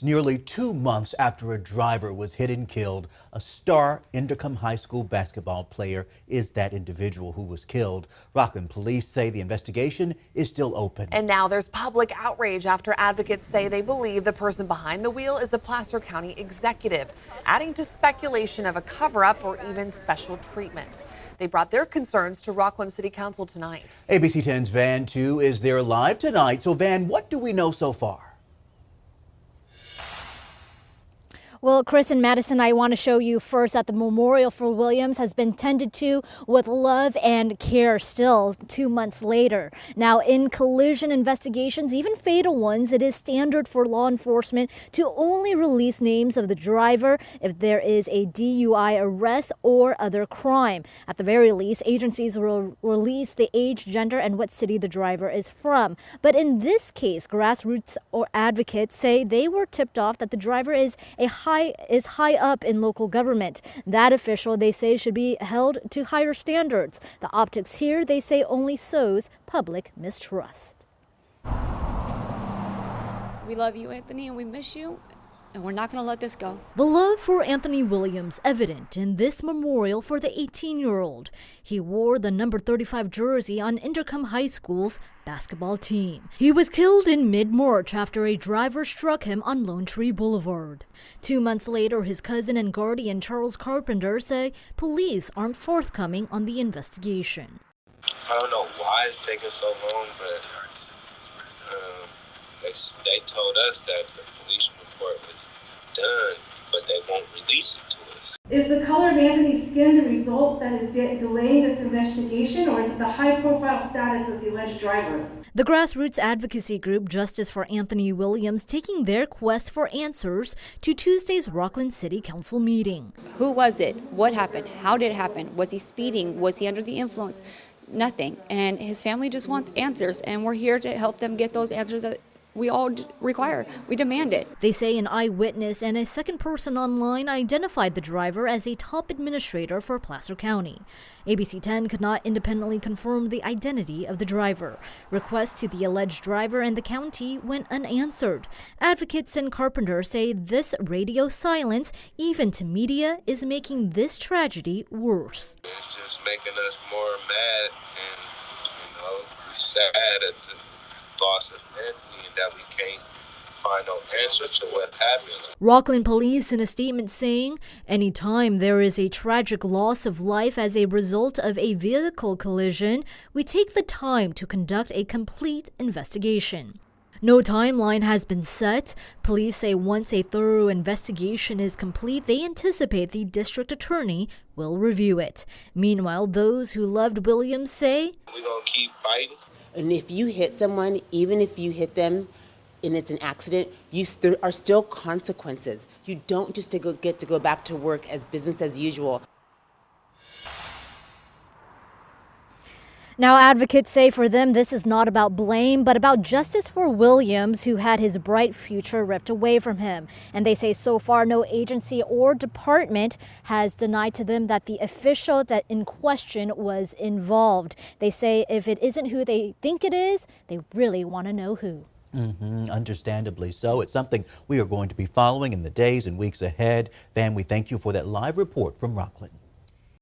Nearly 2 months after a driver was hit and killed, a star Intercom High School basketball player is that individual who was killed. Rockland police say the investigation is still open. And now there's public outrage after advocates say they believe the person behind the wheel is a Placer County executive, adding to speculation of a cover-up or even special treatment. They brought their concerns to Rockland City Council tonight. ABC 10's Van 2 is there live tonight. So Van, what do we know so far? Well, Chris and Madison, I want to show you first that the memorial for Williams has been tended to with love and care still 2 months later. Now, in collision investigations, even fatal ones, it is standard for law enforcement to only release names of the driver if there is a DUI arrest or other crime. At the very least, agencies will release the age, gender, and what city the driver is from. But in this case, grassroots or advocates say they were tipped off that the driver is high up in local government. That official, they say, should be held to higher standards. The optics here, they say, only sows public mistrust. We love you, Anthony, and we miss you, and we're not going to let this go. The love for Anthony Williams evident in this memorial for the 18-year-old. He wore the number 35 jersey on Intercom High School's basketball team. He was killed in mid-March after a driver struck him on Lone Tree Boulevard. 2 months later, his cousin and guardian Charles Carpenter say police aren't forthcoming on the investigation. I don't know why it's taking so long, but they told us that the police report was done, but they won't release it to us. Is the color of Anthony's skin the result that is delaying this investigation, or is it the high-profile status of the alleged driver? The grassroots advocacy group Justice for Anthony Williams taking their quest for answers to Tuesday's Rockland City Council meeting. Who was it? What happened? How did it happen? Was he speeding? Was he under the influence? Nothing. And his family just wants answers, and we're here to help them get those answers that we all require. We demand it. They say an eyewitness and a second person online identified the driver as a top administrator for Placer County. ABC 10 could not independently confirm the identity of the driver. Requests to the alleged driver and the county went unanswered. Advocates and Carpenter say this radio silence, even to media, is making this tragedy worse. It's just making us more mad, and we're sad at the loss of Anthony, and that we can't find no answer to what happened. Rockland police in a statement saying, anytime there is a tragic loss of life as a result of a vehicle collision, we take the time to conduct a complete investigation. No timeline has been set. Police say once a thorough investigation is complete, they anticipate the district attorney will review it. Meanwhile, those who loved Williams say, we're going to keep fighting. And if you hit someone, even if you hit them and it's an accident, there are still consequences. You don't just get to go back to work as business as usual. Now, advocates say for them this is not about blame, but about justice for Williams, who had his bright future ripped away from him. And they say so far no agency or department has denied to them that the official that in question was involved. They say if it isn't who they think it is, they really want to know who. Understandably so. It's something we are going to be following in the days and weeks ahead. Van, we thank you for that live report from Rockland.